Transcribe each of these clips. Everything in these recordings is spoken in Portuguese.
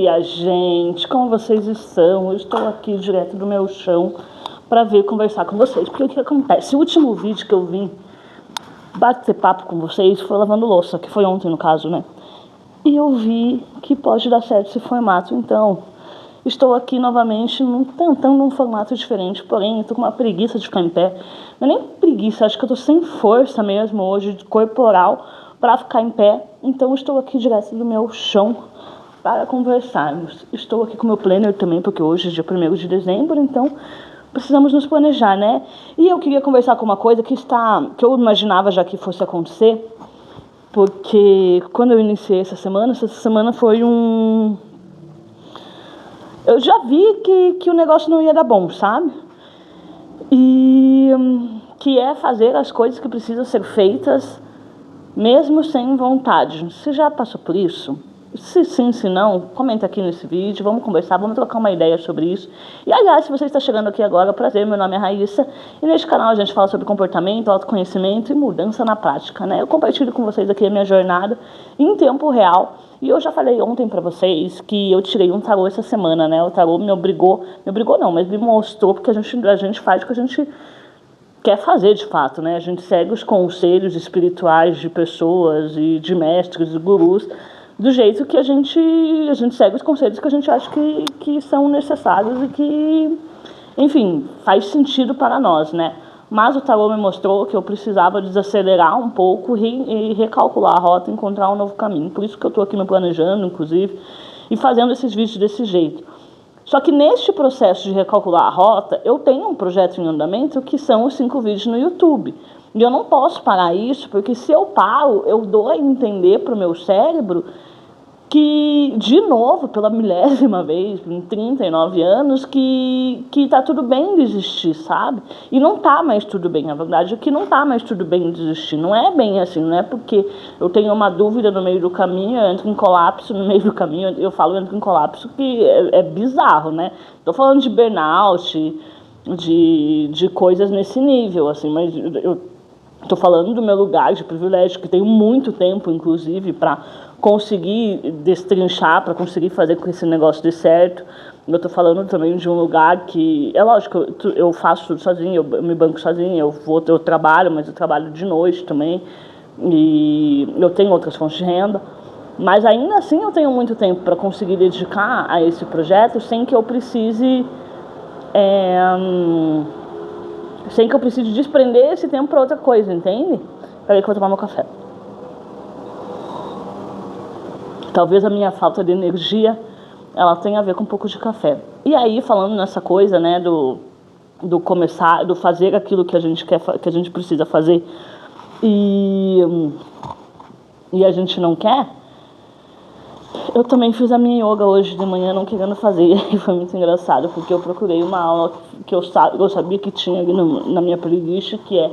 dia, gente! Como vocês estão? Eu estou aqui direto do meu chão para vir conversar com vocês. Porque o que acontece? O último vídeo que eu vim bater papo com vocês foi lavando louça, que foi ontem no caso, né? E eu vi que pode dar certo esse formato, então estou aqui novamente tentando um formato diferente, porém estou com uma preguiça de ficar em pé. Não é nem preguiça, acho que eu estou sem força mesmo hoje, corporal, para ficar em pé. Então estou aqui direto do meu chão para conversarmos. Estou aqui com o meu planner também, porque hoje é dia 1º de dezembro, então precisamos nos planejar, né? E eu queria conversar com uma coisa que eu imaginava já que fosse acontecer, porque quando eu iniciei essa semana foi um... Eu já vi que o negócio não ia dar bom, sabe? E que é fazer as coisas que precisam ser feitas mesmo sem vontade. Você já passou por isso? Se sim, se não, comenta aqui nesse vídeo, vamos conversar, vamos trocar uma ideia sobre isso. E aliás, se você está chegando aqui agora, prazer, meu nome é Raíssa, e neste canal a gente fala sobre comportamento, autoconhecimento e mudança na prática, né? Eu compartilho com vocês aqui a minha jornada em tempo real, e eu já falei ontem pra vocês que eu tirei um tarô essa semana, né? O tarô me obrigou não, mas me mostrou, porque a gente faz o que a gente quer fazer de fato, né? A gente segue os conselhos espirituais de pessoas e de mestres e gurus do jeito que a gente segue os conselhos que a gente acha que são necessários e que, enfim, faz sentido para nós, né? Mas o tarô me mostrou que eu precisava desacelerar um pouco e recalcular a rota, encontrar um novo caminho. Por isso que eu estou aqui me planejando, inclusive, e fazendo esses vídeos desse jeito. Só que neste processo de recalcular a rota, eu tenho um projeto em andamento que são os 5 vídeos no YouTube. E eu não posso parar isso, porque se eu paro, eu dou a entender para o meu cérebro que, de novo, pela milésima vez, em 39 anos, que tá tudo bem desistir, sabe? E não tá mais tudo bem, na verdade, é que não tá mais tudo bem desistir. Não é bem assim, não é porque eu tenho uma dúvida no meio do caminho, eu entro em colapso no meio do caminho, eu entro em colapso, que é bizarro, né? Tô falando de burnout, de coisas nesse nível, assim, mas eu tô falando do meu lugar de privilégio, que tenho muito tempo, inclusive, para conseguir destrinchar, para conseguir fazer com que esse negócio dê certo. Eu tô falando também de um lugar que... É lógico, eu faço tudo sozinho, eu me banco sozinho, eu trabalho, mas eu trabalho de noite também, e eu tenho outras fontes de renda, mas ainda assim eu tenho muito tempo para conseguir dedicar a esse projeto sem que eu precise... sem que eu precise desprender esse tempo para outra coisa, entende? Peraí que eu vou tomar meu café. Talvez a minha falta de energia, ela tenha a ver com um pouco de café. E aí, falando nessa coisa, né, do começar, do fazer aquilo que a gente quer, que a gente precisa fazer e a gente não quer, eu também fiz a minha yoga hoje de manhã não querendo fazer, e foi muito engraçado, porque eu procurei uma aula que eu sabia que tinha ali na minha playlist, que é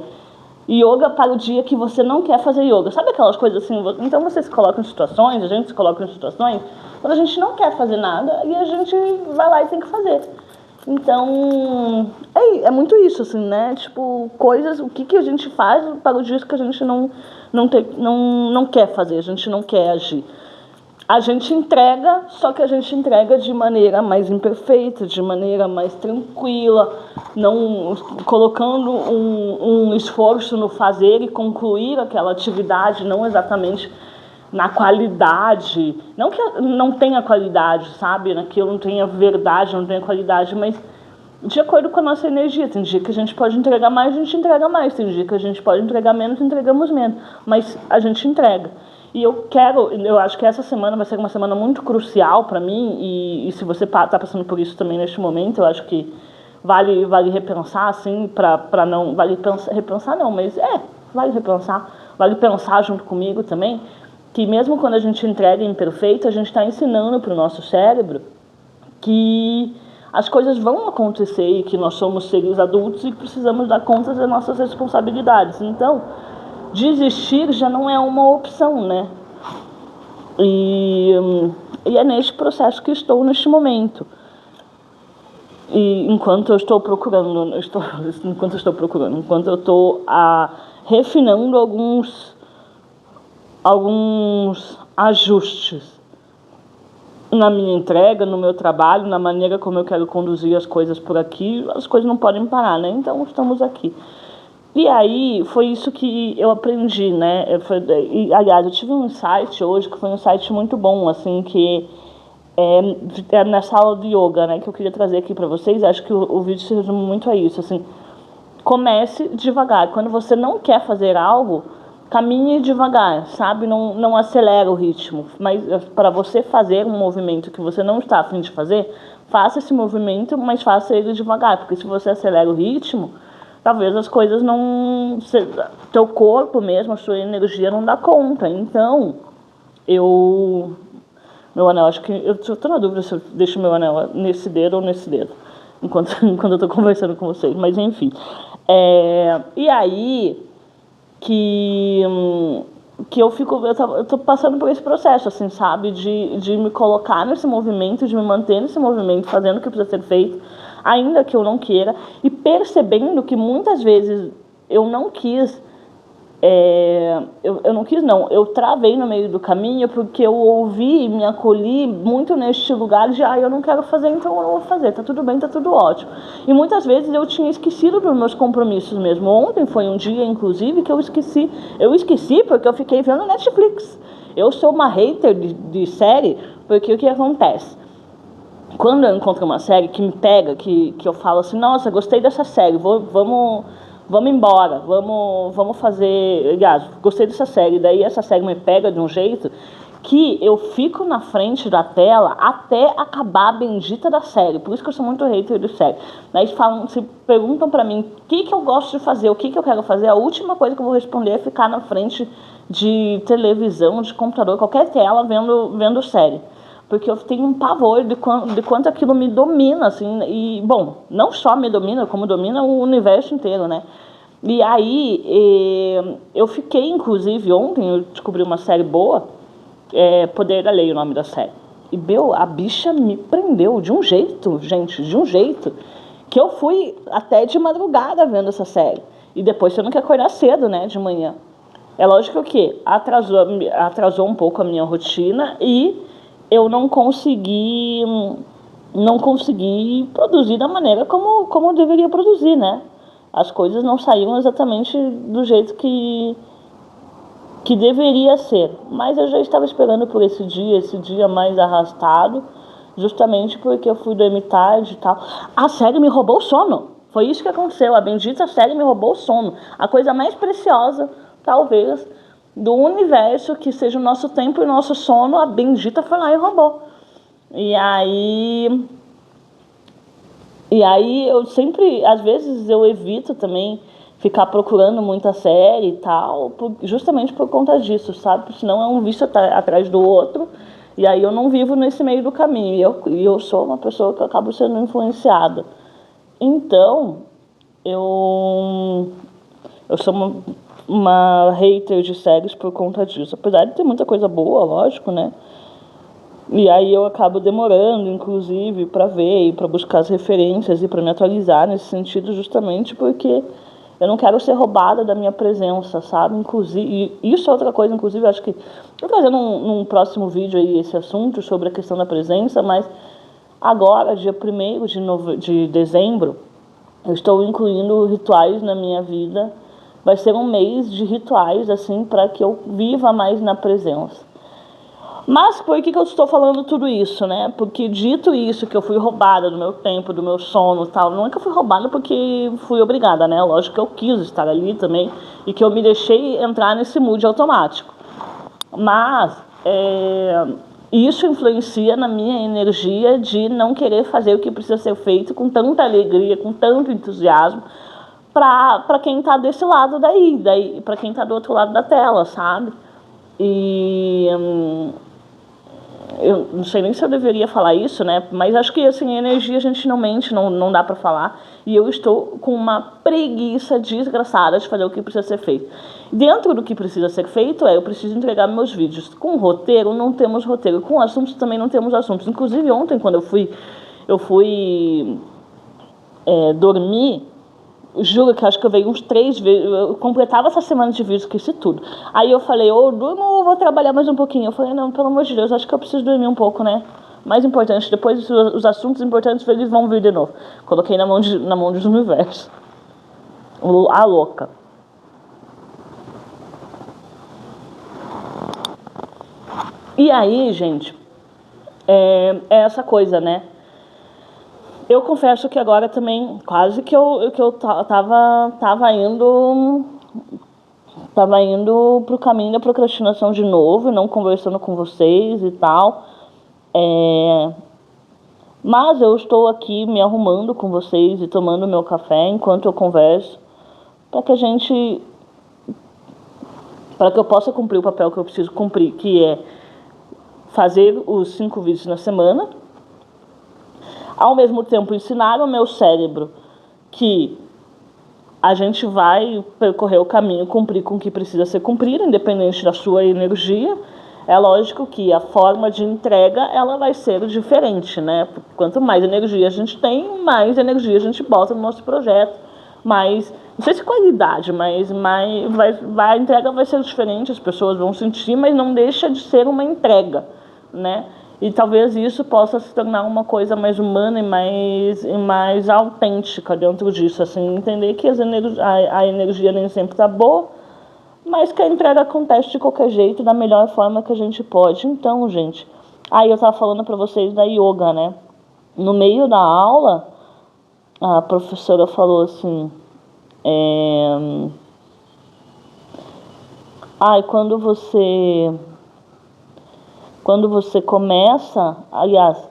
yoga para o dia que você não quer fazer yoga. Sabe aquelas coisas assim? Então você se coloca em situações, a gente se coloca em situações quando a gente não quer fazer nada e a gente vai lá e tem que fazer. Então, é muito isso, assim, né? Tipo, coisas, o que a gente faz para o dia que a gente não quer fazer, a gente não quer agir. A gente entrega, só que a gente entrega de maneira mais imperfeita, de maneira mais tranquila, não colocando um esforço no fazer e concluir aquela atividade, não exatamente na qualidade. Não que não tenha qualidade, sabe? Naquilo não tenha verdade, não tenha qualidade, mas de acordo com a nossa energia. Tem dia que a gente pode entregar mais, a gente entrega mais. Tem dia que a gente pode entregar menos, entregamos menos. Mas a gente entrega. E eu acho que essa semana vai ser uma semana muito crucial para mim, e se você está passando por isso também neste momento, eu acho que vale repensar, assim, para não... repensar não, mas vale repensar. Vale pensar junto comigo também, que mesmo quando a gente entrega imperfeito, a gente está ensinando para o nosso cérebro que as coisas vão acontecer e que nós somos seres adultos e precisamos dar conta das nossas responsabilidades. Então, desistir já não é uma opção, né? E é neste processo que estou neste momento. E enquanto eu estou procurando, enquanto eu estou refinando alguns ajustes na minha entrega, no meu trabalho, na maneira como eu quero conduzir as coisas por aqui, as coisas não podem parar, né? Então estamos aqui. E aí foi isso que eu aprendi, né? Aliás, eu tive um insight hoje que foi um insight muito bom, assim, que é nessa aula de yoga, né? Que eu queria trazer aqui para vocês. Acho que o vídeo se resume muito a isso, assim. Comece devagar. Quando você não quer fazer algo, caminhe devagar, sabe? Não acelera o ritmo. Mas para você fazer um movimento que você não está a fim de fazer, faça esse movimento, mas faça ele devagar. Porque se você acelera o ritmo, talvez as coisas não... Teu corpo mesmo, a sua energia não dá conta. Então, meu anel, acho que... Eu estou na dúvida se eu deixo meu anel nesse dedo ou nesse dedo. Enquanto eu estou conversando com vocês. Mas, enfim. E aí... que eu tô passando por esse processo, assim, sabe, de me colocar nesse movimento, de me manter nesse movimento, fazendo o que precisa ser feito, ainda que eu não queira, e percebendo que muitas vezes eu não quis, eu travei no meio do caminho porque eu ouvi e me acolhi muito neste lugar de, eu não quero fazer, então eu não vou fazer, tá tudo bem, tá tudo ótimo. E muitas vezes eu tinha esquecido dos meus compromissos mesmo. Ontem foi um dia, inclusive, que eu esqueci porque eu fiquei vendo Netflix. Eu sou uma hater de série, porque o que acontece? Quando eu encontro uma série que me pega, que eu falo assim, nossa, gostei dessa série, vamos embora, vamos fazer... Aliás, gostei dessa série, daí essa série me pega de um jeito que eu fico na frente da tela até acabar a bendita da série. Por isso que eu sou muito hater de série. Daí se perguntam pra mim o que eu gosto de fazer, o que eu quero fazer, a última coisa que eu vou responder é ficar na frente de televisão, de computador, qualquer tela, vendo série. Porque eu tenho um pavor de quanto aquilo me domina, assim, e, bom, não só me domina, como domina o universo inteiro, né? E aí, eu fiquei, inclusive, ontem, eu descobri uma série boa, Poder da Lei, o nome da série. E, a bicha me prendeu de um jeito, gente, de um jeito, que eu fui até de madrugada vendo essa série. E depois você não quer acordar cedo, né, de manhã. É lógico que atrasou um pouco a minha rotina e eu não consegui produzir da maneira como eu deveria produzir, né? As coisas não saíram exatamente do jeito que deveria ser. Mas eu já estava esperando por esse dia mais arrastado, justamente porque eu fui dormir tarde e tal. A série me roubou o sono. Foi isso que aconteceu. A bendita série me roubou o sono. A coisa mais preciosa, talvez, do universo, que seja o nosso tempo e o nosso sono, a bendita foi lá e roubou. E aí eu sempre, às vezes eu evito também ficar procurando muita série e tal, justamente por conta disso, sabe? Senão é um vício atrás do outro, e aí eu não vivo nesse meio do caminho, e eu sou uma pessoa que acabo sendo influenciada. Então, eu sou uma hater de séries por conta disso, apesar de ter muita coisa boa, lógico, né? E aí eu acabo demorando, inclusive, para ver e para buscar as referências e para me atualizar nesse sentido, justamente porque eu não quero ser roubada da minha presença, sabe? Inclusive, e isso é outra coisa, inclusive, acho que eu vou fazer num próximo vídeo aí esse assunto sobre a questão da presença, mas agora, dia 1º de dezembro, eu estou incluindo rituais na minha vida. Vai ser um mês de rituais, assim, para que eu viva mais na presença. Mas por que eu estou falando tudo isso, né? Porque dito isso, que eu fui roubada do meu tempo, do meu sono e tal, não é que eu fui roubada porque fui obrigada, né? Lógico que eu quis estar ali também e que eu me deixei entrar nesse mood automático. Mas isso influencia na minha energia de não querer fazer o que precisa ser feito com tanta alegria, com tanto entusiasmo, para quem está desse lado daí para quem está do outro lado da tela, sabe? E eu não sei nem se eu deveria falar isso, né? Mas acho que, assim, energia a gente não mente, não dá pra falar. E eu estou com uma preguiça desgraçada de fazer o que precisa ser feito. Dentro do que precisa ser feito, eu preciso entregar meus vídeos. Com roteiro, não temos roteiro. Com assuntos, também não temos assuntos. Inclusive, ontem, quando eu fui dormir, juro que acho que eu veio uns 3 vezes, eu completava essa semana de vídeo, esqueci tudo. Aí eu falei, eu durmo ou vou trabalhar mais um pouquinho? Eu falei, não, pelo amor de Deus, acho que eu preciso dormir um pouco, né? mais importante, depois os assuntos importantes eles vão vir de novo. Coloquei na mão do universo. A louca. E aí, gente, é essa coisa, né? Eu confesso que agora também, quase que eu tava indo pro caminho da procrastinação de novo, não conversando com vocês e tal. Mas eu estou aqui me arrumando com vocês e tomando meu café enquanto eu converso, para que eu possa cumprir o papel que eu preciso cumprir, que é fazer os 5 vídeos na semana, ao mesmo tempo ensinar o meu cérebro que a gente vai percorrer o caminho, cumprir com o que precisa ser cumprido, independente da sua energia. É lógico que a forma de entrega ela vai ser diferente, né? Quanto mais energia a gente tem, mais energia a gente bota no nosso projeto. Mas, não sei se qualidade, mas a entrega vai ser diferente, as pessoas vão sentir, mas não deixa de ser uma entrega, né? E talvez isso possa se tornar uma coisa mais humana e mais autêntica dentro disso, assim, entender que a energia nem sempre tá boa, mas que a entrega acontece de qualquer jeito, da melhor forma que a gente pode. Então, gente, aí eu tava falando pra vocês da yoga, né? No meio da aula, a professora falou assim, quando você começa, aliás,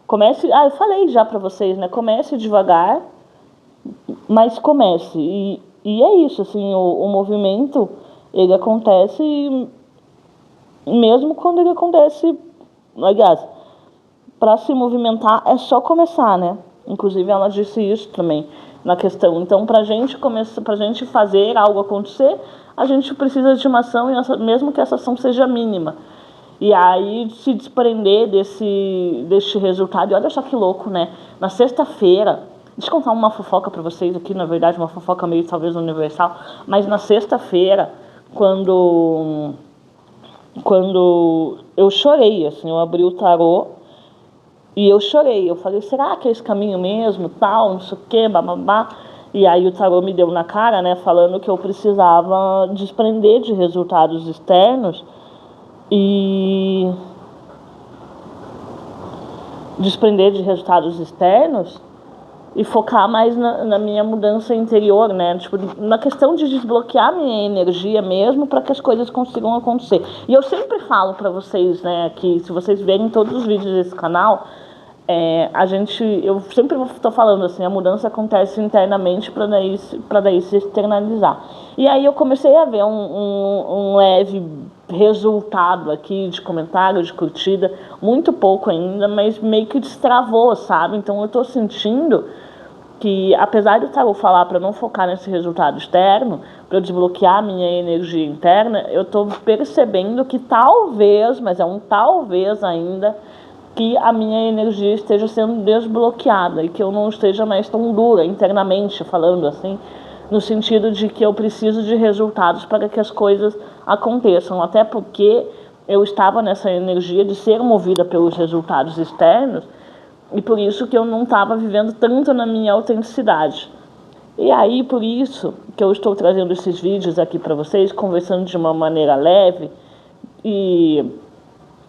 eu falei já pra vocês, né? Comece devagar, mas comece. E é isso, assim, o movimento, ele acontece mesmo quando ele acontece, aliás, para se movimentar é só começar, né? Inclusive ela disse isso também na questão. Então, pra gente fazer algo acontecer, a gente precisa de uma ação, mesmo que essa ação seja mínima. E aí se desprender deste resultado. E olha só que louco, né? Na sexta-feira, deixa eu contar uma fofoca pra vocês aqui, na verdade, uma fofoca meio talvez universal, mas na sexta-feira, quando eu chorei, assim, eu abri o tarô e eu chorei. Eu falei, será que é esse caminho mesmo, tal, não sei o quê, bababá. E aí o tarô me deu na cara, né, falando que eu precisava desprender de resultados externos e focar mais na minha mudança interior, né? Tipo, na questão de desbloquear minha energia mesmo para que as coisas consigam acontecer. E eu sempre falo para vocês, né, que se vocês verem todos os vídeos desse canal, eu sempre estou falando assim, a mudança acontece internamente para daí se externalizar. E aí eu comecei a ver um leve resultado aqui de comentário, de curtida, muito pouco ainda, mas meio que destravou, sabe? Então eu estou sentindo que, apesar de eu falar para não focar nesse resultado externo, para desbloquear a minha energia interna, eu estou percebendo que talvez, mas é um talvez ainda, que a minha energia esteja sendo desbloqueada e que eu não esteja mais tão dura internamente, falando assim, no sentido de que eu preciso de resultados para que as coisas aconteçam, até porque eu estava nessa energia de ser movida pelos resultados externos e por isso que eu não estava vivendo tanto na minha autenticidade. E aí, por isso que eu estou trazendo esses vídeos aqui para vocês, conversando de uma maneira leve, e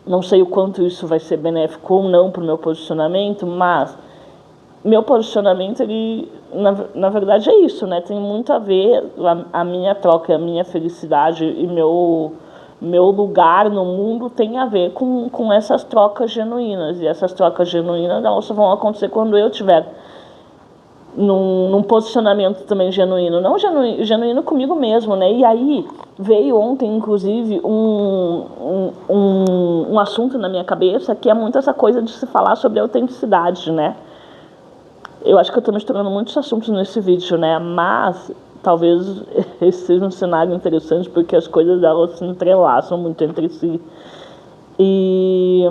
não sei o quanto isso vai ser benéfico ou não para o meu posicionamento, mas meu posicionamento, ele, na verdade, é isso, né? Tem muito a ver, a minha troca, a minha felicidade e meu lugar no mundo tem a ver com essas trocas genuínas. E essas trocas genuínas, elas só vão acontecer quando eu tiver num posicionamento também genuíno. Não genuíno comigo mesmo, né? E aí veio ontem, inclusive, um assunto na minha cabeça que é muito essa coisa de se falar sobre autenticidade, né? Eu acho que eu estou misturando muitos assuntos nesse vídeo, né? Mas talvez esse seja um cenário interessante porque as coisas delas se entrelaçam muito entre si. E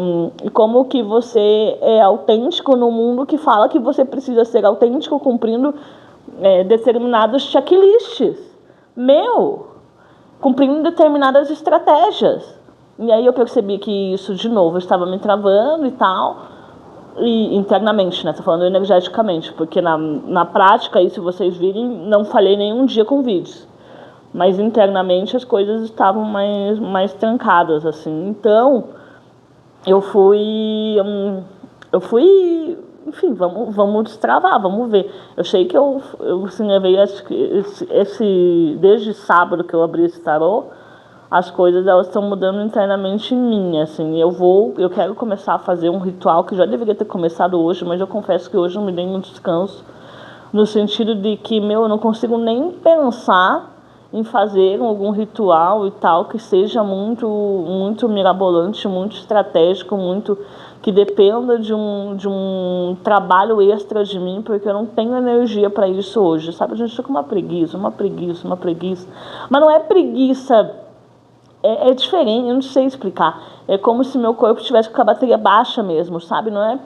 como que você é autêntico no mundo que fala que você precisa ser autêntico cumprindo determinados checklists. Cumprindo determinadas estratégias. E aí eu percebi que isso, de novo, estava me travando e tal, e internamente, né? Tô falando energeticamente, porque na prática, aí, se vocês virem, não falhei nenhum dia com vídeos. Mas internamente as coisas estavam mais trancadas, assim. Então, eu fui, enfim, vamos destravar, vamos ver. Eu sei que eu assim, levei desde sábado que eu abri esse tarô, as coisas elas estão mudando internamente em mim, assim. Eu quero começar a fazer um ritual que já deveria ter começado hoje, mas eu confesso que hoje eu me dei um descanso, no sentido de que, eu não consigo nem pensar em fazer algum ritual e tal que seja muito mirabolante, muito estratégico, muito que dependa de um trabalho extra de mim, porque eu não tenho energia para isso hoje, sabe? A gente fica com uma preguiça. Mas não é preguiça, é diferente, eu não sei explicar. É como se meu corpo estivesse com a bateria baixa mesmo, sabe? Não é?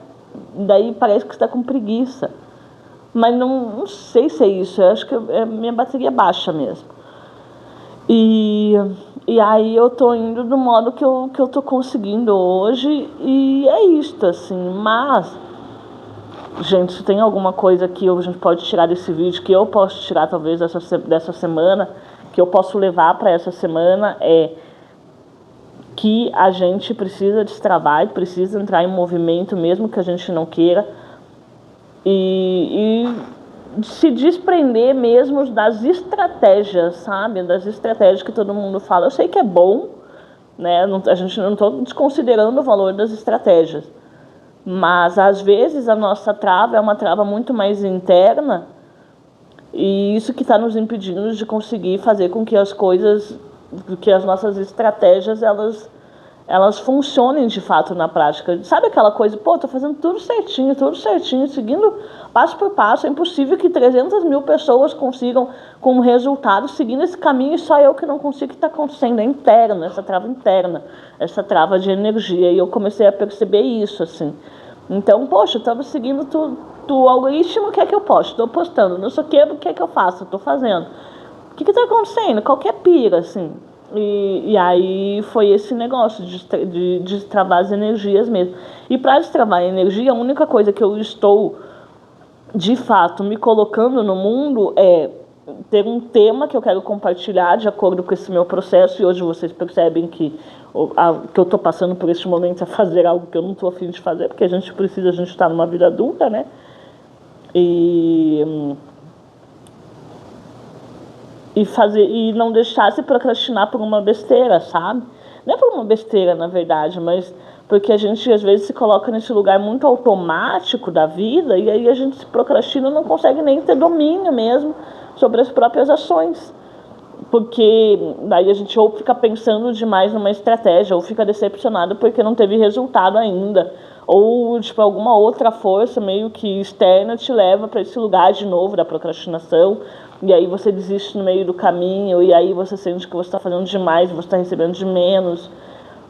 Daí parece que você está com preguiça. Mas não sei se é isso, eu acho que é minha bateria baixa mesmo. E aí eu tô indo do modo que eu tô conseguindo hoje, e é isto, assim. Mas, gente, se tem alguma coisa que a gente pode tirar desse vídeo, que eu posso tirar talvez dessa semana, que eu posso levar para essa semana, é que a gente precisa destravar, precisa entrar em movimento, mesmo que a gente não queira, e se desprender mesmo das estratégias, sabe? Das estratégias que todo mundo fala. Eu sei que é bom, né? A gente não está desconsiderando o valor das estratégias, mas às vezes a nossa trava é uma trava muito mais interna, e isso que está nos impedindo de conseguir fazer com que as coisas, que as nossas estratégias, elas funcionem de fato na prática. Sabe aquela coisa, tô fazendo tudo certinho, seguindo passo por passo. É impossível que 300 mil pessoas consigam como resultado seguindo esse caminho, e só eu que não consigo. O que está acontecendo? É interno, essa trava de energia. E eu comecei a perceber isso, assim. Então, eu estava seguindo o algoritmo, o que é que eu posto? Estou postando, não sei o que é que eu faço? Estou fazendo. O que está acontecendo? Qualquer pira, assim. E aí foi esse negócio de destravar as energias mesmo. E para destravar a energia, a única coisa que eu estou, de fato, me colocando no mundo é ter um tema que eu quero compartilhar de acordo com esse meu processo. E hoje vocês percebem que eu estou passando por este momento a fazer algo que eu não estou a fim de fazer, porque a gente está numa vida adulta, né? E não deixar se procrastinar por uma besteira, sabe? Não é por uma besteira, na verdade, mas porque a gente às vezes se coloca nesse lugar muito automático da vida, e aí a gente se procrastina e não consegue nem ter domínio mesmo sobre as próprias ações. Porque daí a gente ou fica pensando demais numa estratégia, ou fica decepcionado porque não teve resultado ainda, ou alguma outra força meio que externa te leva para esse lugar de novo da procrastinação, e aí você desiste no meio do caminho, e aí você sente que você está fazendo demais, você está recebendo de menos.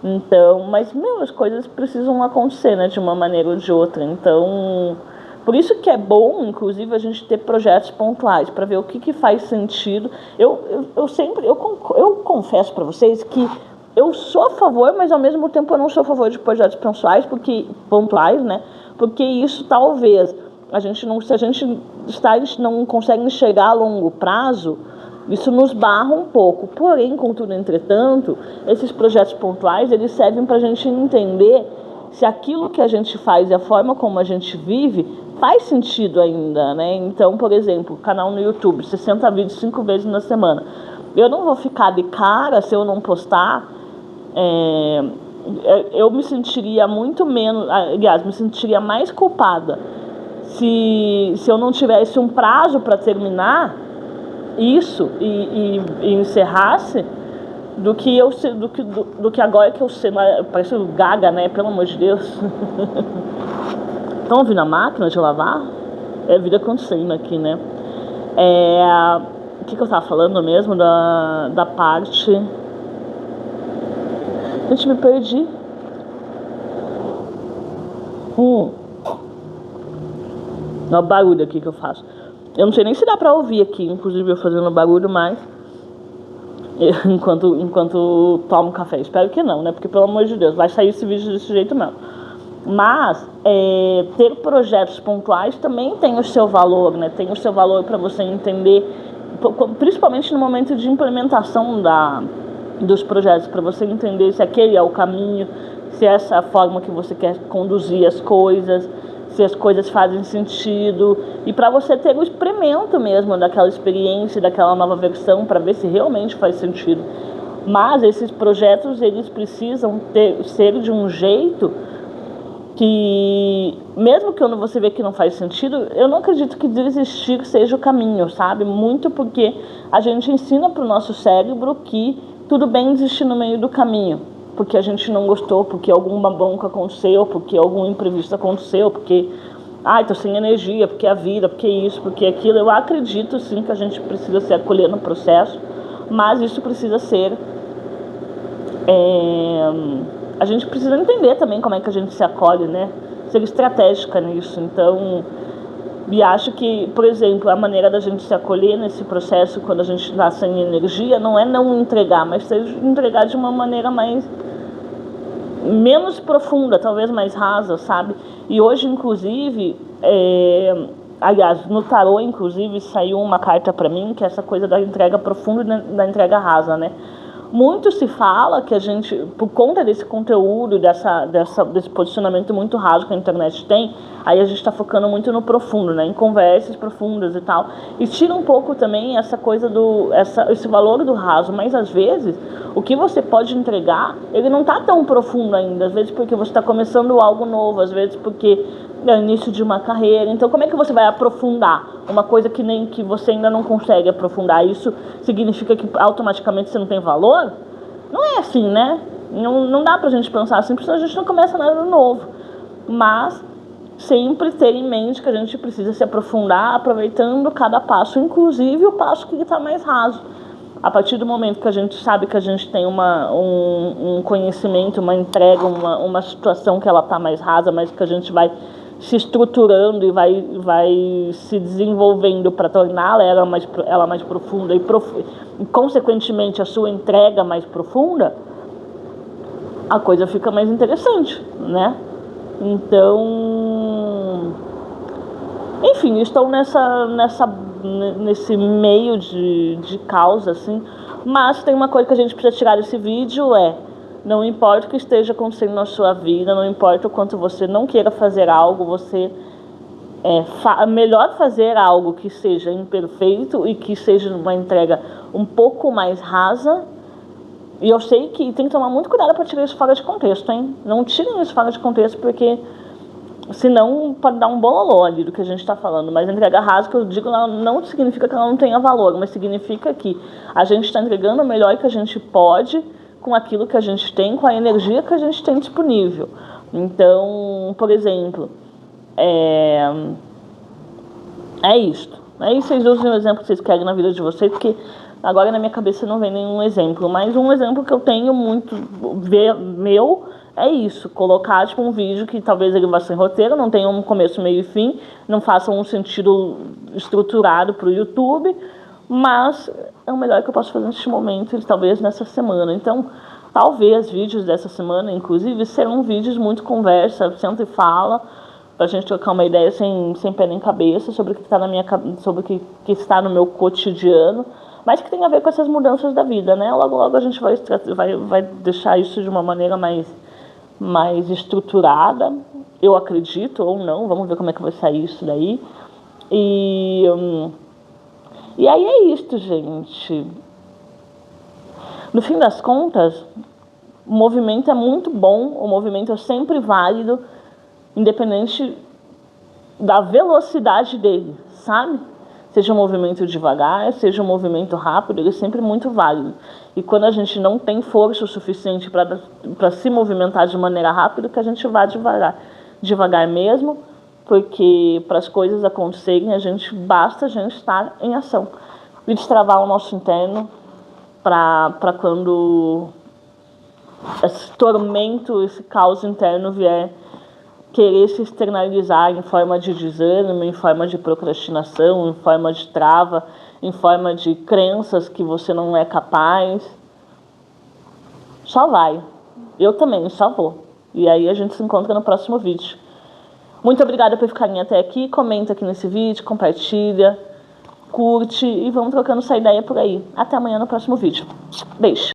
Então, mas as coisas precisam acontecer, né, de uma maneira ou de outra. Então, por isso que é bom, inclusive, a gente ter projetos pontuais para ver o que faz sentido. Eu confesso para vocês que eu sou a favor, mas ao mesmo tempo eu não sou a favor de projetos pontuais, né? Porque isso talvez se a gente não consegue enxergar a longo prazo, isso nos barra um pouco. Porém, contudo, entretanto, esses projetos pontuais, eles servem para a gente entender se aquilo que a gente faz e a forma como a gente vive faz sentido ainda, né? Então, por exemplo, canal no YouTube, 60 vídeos 5 vezes na semana. Eu não vou ficar de cara se eu não postar. Eu me sentiria muito menos, aliás, me sentiria mais culpada se eu não tivesse um prazo para terminar isso e encerrasse, do que agora que eu sei. Parece gaga, né? Pelo amor de Deus. Estão ouvindo a máquina de lavar? É a vida acontecendo aqui, né? O que eu estava falando mesmo da parte... Gente, me perdi. Olha o barulho aqui que eu faço. Eu não sei nem se dá pra ouvir aqui, inclusive eu fazendo barulho, mas... enquanto tomo café. Espero que não, né? Porque, pelo amor de Deus, vai sair esse vídeo desse jeito mesmo. Mas ter projetos pontuais também tem o seu valor, né? Tem o seu valor para você entender, principalmente no momento de implementação dos projetos, para você entender se aquele é o caminho, se essa é a forma que você quer conduzir as coisas, se as coisas fazem sentido, e para você ter o experimento mesmo daquela experiência, daquela nova versão, para ver se realmente faz sentido. Mas esses projetos, eles precisam ser de um jeito que, mesmo que você vê que não faz sentido, eu não acredito que desistir seja o caminho, sabe? Muito porque a gente ensina para o nosso cérebro que tudo bem desistir no meio do caminho, porque a gente não gostou, porque alguma bronca aconteceu, porque algum imprevisto aconteceu, porque tô sem energia, porque a vida, porque isso, porque aquilo. Eu acredito sim que a gente precisa se acolher no processo, mas isso precisa ser... a gente precisa entender também como é que a gente se acolhe, né? Ser estratégica nisso. Então, e acho que, por exemplo, a maneira da gente se acolher nesse processo, quando a gente está sem energia, não é não entregar, mas ser entregar de uma maneira menos profunda, talvez mais rasa, sabe? E hoje, inclusive, aliás, no tarô, inclusive, saiu uma carta para mim, que é essa coisa da entrega profunda e da entrega rasa, né? Muito se fala que a gente, por conta desse conteúdo, desse posicionamento muito raso que a internet tem, aí a gente está focando muito no profundo, né, em conversas profundas e tal, e tira um pouco também essa coisa esse valor do raso, mas às vezes o que você pode entregar, ele não está tão profundo ainda, às vezes porque você está começando algo novo, às vezes porque é o início de uma carreira. Então como é que você vai aprofundar uma coisa que você ainda não consegue aprofundar? Isso significa que automaticamente você não tem valor? Não é assim, né? Não dá pra gente pensar assim, porque a gente não começa nada novo. Mas sempre ter em mente que a gente precisa se aprofundar aproveitando cada passo, inclusive o passo que está mais raso. A partir do momento que a gente sabe que a gente tem um conhecimento, uma entrega, uma situação que ela está mais rasa, mas que a gente vai se estruturando e vai se desenvolvendo para torná-la ela mais profunda e, consequentemente, a sua entrega mais profunda, a coisa fica mais interessante, né? Então, enfim, estou nesse meio de causa, assim, mas tem uma coisa que a gente precisa tirar desse vídeo, não importa o que esteja acontecendo na sua vida, não importa o quanto você não queira fazer algo, você melhor fazer algo que seja imperfeito e que seja uma entrega um pouco mais rasa. E eu sei que tem que tomar muito cuidado para tirar isso fora de contexto, hein? Não tirem isso fora de contexto, porque senão pode dar um bololô ali do que a gente está falando. Mas entrega rasa, que eu digo, não significa que ela não tenha valor, mas significa que a gente está entregando o melhor que a gente pode, com aquilo que a gente tem, com a energia que a gente tem disponível. Então, por exemplo, é isto. Aí vocês usem o exemplo que vocês querem na vida de vocês, porque agora na minha cabeça não vem nenhum exemplo. Mas um exemplo que eu tenho muito meu é isso. Colocar um vídeo que talvez ele vá sem roteiro, não tenha um começo, meio e fim, não faça um sentido estruturado para o YouTube, mas é o melhor que eu posso fazer neste momento e talvez nessa semana. Então, talvez vídeos dessa semana, inclusive, serão vídeos muito conversa, senta e fala, para a gente trocar uma ideia sem pé nem cabeça sobre o que está sobre o que está no meu cotidiano, mas que tem a ver com essas mudanças da vida, né? Logo a gente vai deixar isso de uma maneira mais estruturada, eu acredito, ou não, vamos ver como é que vai sair isso daí. E aí é isto, gente. No fim das contas, o movimento é muito bom, o movimento é sempre válido, independente da velocidade dele, sabe? Seja um movimento devagar, seja um movimento rápido, ele é sempre muito válido. E quando a gente não tem força o suficiente para se movimentar de maneira rápida, que a gente vá devagar mesmo, porque para as coisas acontecerem, basta a gente estar em ação. E destravar o nosso interno para quando esse tormento, esse caos interno vier querer se externalizar em forma de desânimo, em forma de procrastinação, em forma de trava, em forma de crenças que você não é capaz. Só vai. Eu também, só vou. E aí a gente se encontra no próximo vídeo. Muito obrigada por ficarem até aqui. Comenta aqui nesse vídeo, compartilha, curte e vamos trocando essa ideia por aí. Até amanhã no próximo vídeo. Beijo!